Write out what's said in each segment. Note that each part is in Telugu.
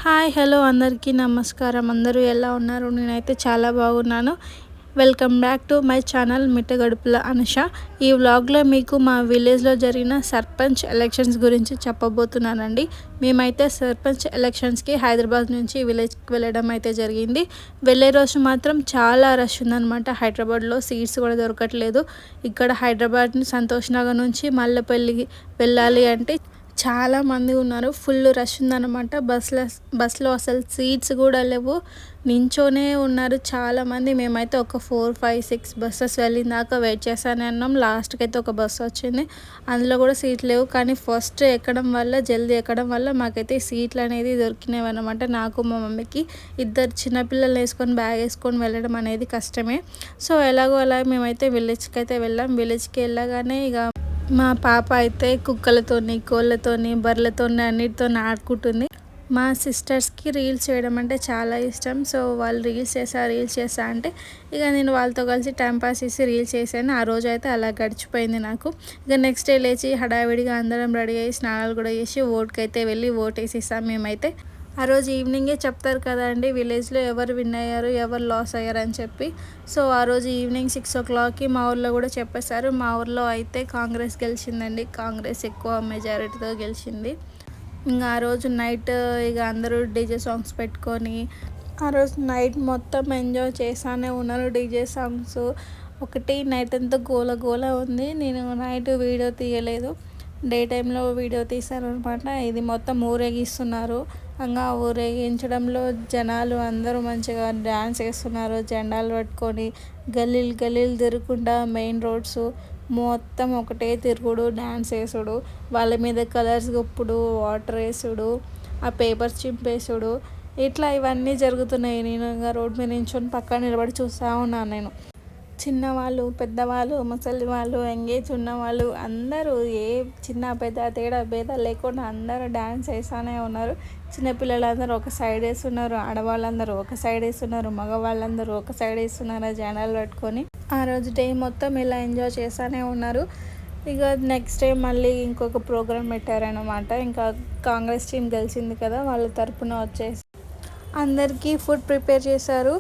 హాయ్ హలో అందరికీ నమస్కారం. అందరూ ఎలా ఉన్నారు? నేనైతే చాలా బాగున్నాను. Welcome back to my channel Mittagadupula Anusha. ఈ వ్లాగ్లో మీకు మా విలేజ్లో జరిగిన సర్పంచ్ ఎలక్షన్స్ గురించి చెప్పబోతున్నానండి. మేమైతే సర్పంచ్ ఎలక్షన్స్కి హైదరాబాద్ నుంచి విలేజ్కి వెళ్ళడం అయితే జరిగింది. వెళ్ళే రోజు మాత్రం చాలా రష్ ఉందన్నమాట. హైదరాబాద్లో సీట్స్ కూడా దొరకట్లేదు. ఇక్కడ హైదరాబాద్ సంతోష్ నగర్ నుంచి మల్లెపల్లికి వెళ్ళాలి అంటే చాలామంది ఉన్నారు. ఫుల్ రష్ ఉందన్నమాట. బస్లో అసలు సీట్స్ కూడా లేవు. నించోనే ఉన్నారు చాలామంది. మేమైతే ఒక 4, 5, 6 బస్సెస్ వెళ్ళిన దాకా వెయిట్ చేస్తానే ఉన్నాం. లాస్ట్కి అయితే ఒక బస్సు వచ్చింది. అందులో కూడా సీట్లు లేవు. కానీ ఫస్ట్ ఎక్కడం వల్ల జల్దీ ఎక్కడం వల్ల మాకైతే సీట్లు అనేది దొరికినవి అనమాట. నాకు మా మమ్మీకి. ఇద్దరు చిన్నపిల్లలు వేసుకొని బ్యాగ్ వేసుకొని వెళ్ళడం అనేది కష్టమే. సో ఎలాగో అలా మేమైతే విలేజ్కి అయితే వెళ్ళాం. విలేజ్కి వెళ్ళగానే ఇక మా పాప అయితే కుక్కలతోని, కోళ్ళతోని, బర్రెలతోని అన్నిటితోని ఆడుకుంటుంది. మా సిస్టర్స్కి రీల్స్ చేయడం అంటే చాలా ఇష్టం. సో వాళ్ళు రీల్స్ చేస్తా అంటే ఇక నేను వాళ్ళతో కలిసి టైంపాస్ చేసి రీల్స్ చేశాను. ఆ రోజు అయితే అలా గడిచిపోయింది నాకు. ఇక నెక్స్ట్ డే లేచి హడావిడిగా అందరం రెడీ అయ్యి స్నానాలు కూడా చేసి ఓట్కి అయితే వెళ్ళి ఓట్ వేసేసాం మేమైతే. ఆ రోజు ఈవినింగే చెప్తారు కదండి విలేజ్లో ఎవరు విన్ అయ్యారు, ఎవరు లాస్ అయ్యారు అని చెప్పి. సో ఆ రోజు ఈవినింగ్ 6 o'clockకి మా ఊర్లో కూడా చెప్పేశారు. మా ఊర్లో అయితే కాంగ్రెస్ గెలిచిందండి. కాంగ్రెస్ ఎక్కువ మెజారిటీతో గెలిచింది. ఇంకా ఆ రోజు నైట్ ఇక అందరూ డీజే సాంగ్స్ పెట్టుకొని ఆ రోజు నైట్ మొత్తం ఎంజాయ్ చేస్తానే ఉన్నారు. డీజే సాంగ్స్ ఒకటి నైట్ అంతా గోల గోల ఉంది. నేను నైట్ వీడియో తీయలేదు, డే టైంలో వీడియో తీశాను అనమాట. ఇది మొత్తం ఊరేగిస్తున్నారు. ఇంకా ఊరేగించడంలో జనాలు అందరూ మంచిగా డ్యాన్స్ వేస్తున్నారు. జెండాలు పట్టుకొని గల్లీలు తిరుగుకుంటా మెయిన్ రోడ్స్ మొత్తం ఒకటే తిరుగుడు, డ్యాన్స్ వేసుడు, వాళ్ళ మీద కలర్స్ గొప్పుడు, వాటర్ వేసుడు, ఆ పేపర్స్ చింపేసుడు, ఇట్లా ఇవన్నీ జరుగుతున్నాయి. నేను ఇంకా రోడ్ మీద నించొని పక్కన నిలబడి చూస్తూ ఉన్నాను. నేను చిన్నవాళ్ళు, పెద్దవాళ్ళు, ముసలి వాళ్ళు, ఎంగేజ్ ఉన్నవాళ్ళు అందరూ ఏ చిన్న పెద్ద తేడా భేదాలు లేకుండా అందరూ డ్యాన్స్ వేస్తూనే ఉన్నారు. చిన్నపిల్లలందరూ ఒక సైడ్ వేస్తున్నారు, ఆడవాళ్ళందరూ ఒక సైడ్ వేస్తున్నారు, మగవాళ్ళందరూ ఒక సైడ్ వేస్తున్నారు జెండాలు పట్టుకొని. ఆ రోజు డే మొత్తం ఇలా ఎంజాయ్ చేస్తూనే ఉన్నారు. ఇక నెక్స్ట్ డే మళ్ళీ ఇంకొక ప్రోగ్రామ్ పెట్టారనమాట. ఇంకా కాంగ్రెస్ టీం గెలిచింది కదా, వాళ్ళ తరపున వచ్చేసి అందరికీ ఫుడ్ ప్రిపేర్ చేశారు.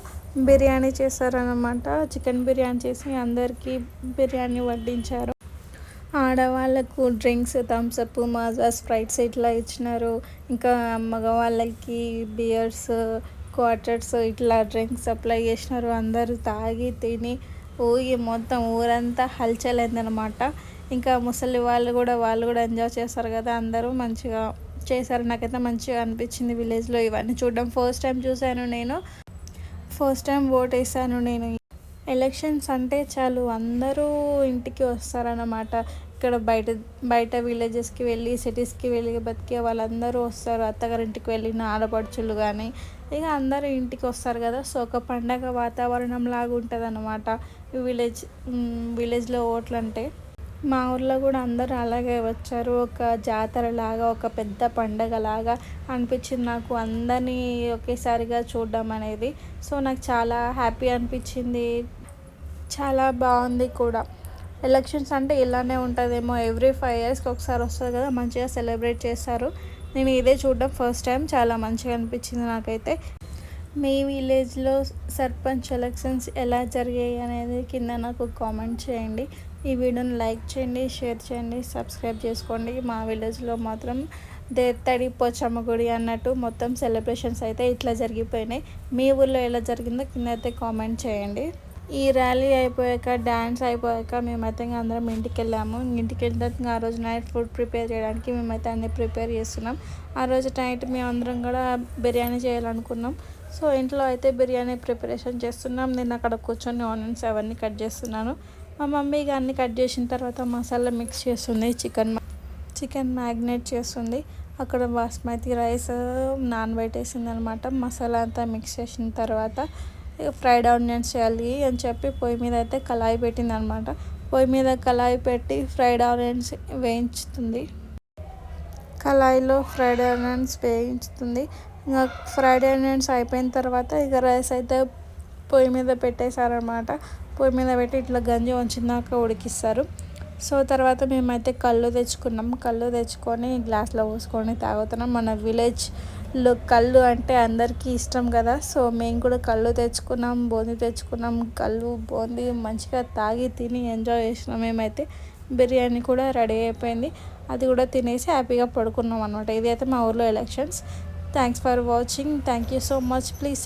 బిర్యానీ చేశారనమాట. చికెన్ బిర్యానీ చేసి అందరికీ బిర్యానీ వడ్డించారు. ఆడవాళ్ళకు డ్రింక్స్ థమ్స్అప్, మాజా, స్ప్రైట్స్ ఇట్లా ఇచ్చినారు. ఇంకా మగవాళ్ళకి బియర్స్, క్వార్టర్స్ ఇట్లా డ్రింక్స్ సప్లై చేసినారు. అందరూ తాగి తిని ఊగి మొత్తం ఊరంతా హల్చల్ అయిందనమాట. ఇంకా ముసలి వాళ్ళు కూడా ఎంజాయ్ చేస్తారు కదా, అందరూ మంచిగా చేశారు. నాకైతే మంచిగా అనిపించింది విలేజ్లో ఇవన్నీ చూడడం. ఫస్ట్ టైం చూశాను నేను, ఫస్ట్ టైం ఓట్ వేసాను నేను. ఎలక్షన్స్ అంటే చాలు అందరూ ఇంటికి వస్తారన్నమాట. ఇక్కడ బయట విలేజెస్కి వెళ్ళి సిటీస్కి వెళ్ళి బతికే వాళ్ళందరూ వస్తారు. అత్తగారింటికి వెళ్ళిన ఆడపడుచులు కానీ ఇక అందరూ ఇంటికి వస్తారు కదా. సో ఒక పండగ వాతావరణం లాగా ఉంటుంది అన్నమాట విలేజ్లో ఓట్లు అంటే. మా ఊర్లో కూడా అందరూ అలాగే వచ్చారు. ఒక జాతర లాగా, ఒక పెద్ద పండగ లాగా అనిపించింది నాకు అందరినీ ఒకేసారిగా చూడడం అనేది. సో నాకు చాలా హ్యాపీ అనిపించింది, చాలా బాగుంది కూడా. ఎలక్షన్స్ అంటే ఇలానే ఉంటుందేమో, ఎవ్రీ 5 yearsకి ఒకసారి వస్తుంది కదా, మంచిగా సెలబ్రేట్ చేస్తారు. నేను ఇదే చూడడం ఫస్ట్ టైం, చాలా మంచిగా అనిపించింది నాకైతే. మీ విలేజ్లో సర్పంచ్ ఎలక్షన్స్ ఎలా జరిగాయి అనేది కింద నాకు కామెంట్ చేయండి. ఈ వీడియోని లైక్ చేయండి, షేర్ చేయండి, సబ్స్క్రైబ్ చేసుకోండి. మా విలేజ్లో మాత్రం దేత్తడి పోచమ్మ గుడి అన్నట్టు మొత్తం సెలబ్రేషన్స్ అయితే ఇట్లా జరిగిపోయినాయి. మీ ఊళ్ళో ఎలా జరిగిందో కింద అయితే కామెంట్ చేయండి. ఈ ర్యాలీ అయిపోయాక, డ్యాన్స్ అయిపోయాక మేమైతే ఇంకా అందరం ఇంటికి వెళ్ళాము. ఇంటికి వెళ్ళిన తర్వాత ఆ రోజు నైట్ ఫుడ్ ప్రిపేర్ చేయడానికి మేమైతే అన్నీ ప్రిపేర్ చేస్తున్నాం. ఆ రోజు నైట్ మేము అందరం కూడా బిర్యానీ చేయాలనుకున్నాం. సో ఇంట్లో అయితే బిర్యానీ ప్రిపరేషన్ చేస్తున్నాం. నేను అక్కడ కూర్చొని ఆనియన్స్ అవన్నీ కట్ చేస్తున్నాను. మా మమ్మీ ఇక అన్నీ కట్ చేసిన తర్వాత మసాలా మిక్స్ చేస్తుంది. చికెన్ మ్యాగ్నేట్ చేస్తుంది. అక్కడ బాస్మతి రైస్ నానబెట్టేసింది అనమాట. మసాలా అంతా మిక్స్ చేసిన తర్వాత ఇక ఫ్రైడ్ ఆనియన్స్ చేయాలి అని చెప్పి పొయ్యి మీద అయితే కళాయి పెట్టింది అనమాట. పొయ్యి మీద కళాయి పెట్టి ఫ్రైడ్ ఆనియన్స్ వేయించుతుంది. కళాయిలో ఫ్రైడ్ ఆనియన్స్ వేయించుతుంది. ఇంకా ఫ్రైడ్ ఆనియన్స్ అయిపోయిన తర్వాత ఇక రైస్ అయితే పొయ్యి మీద పెట్టేశారనమాట. పొయ్యి మీద పెట్టి ఇట్లా గంజి వంచినాక ఉడికిస్తారు. సో తర్వాత మేమైతే కళ్ళు తెచ్చుకున్నాం. కళ్ళు తెచ్చుకొని గ్లాస్లో పోసుకొని తాగుతున్నాం. మన విలేజ్లో కళ్ళు అంటే అందరికీ ఇష్టం కదా. సో మేము కూడా కళ్ళు తెచ్చుకున్నాం, బూందీ తెచ్చుకున్నాం. కళ్ళు బూందీ మంచిగా తాగి తిని ఎంజాయ్ చేసినాం. మేమైతే బిర్యానీ కూడా రెడీ అయిపోయింది, అది కూడా తినేసి హ్యాపీగా పడుకున్నాం అనమాట. ఇది అయితే మా ఊర్లో elections. Thanks for watching. Thank you so much. Please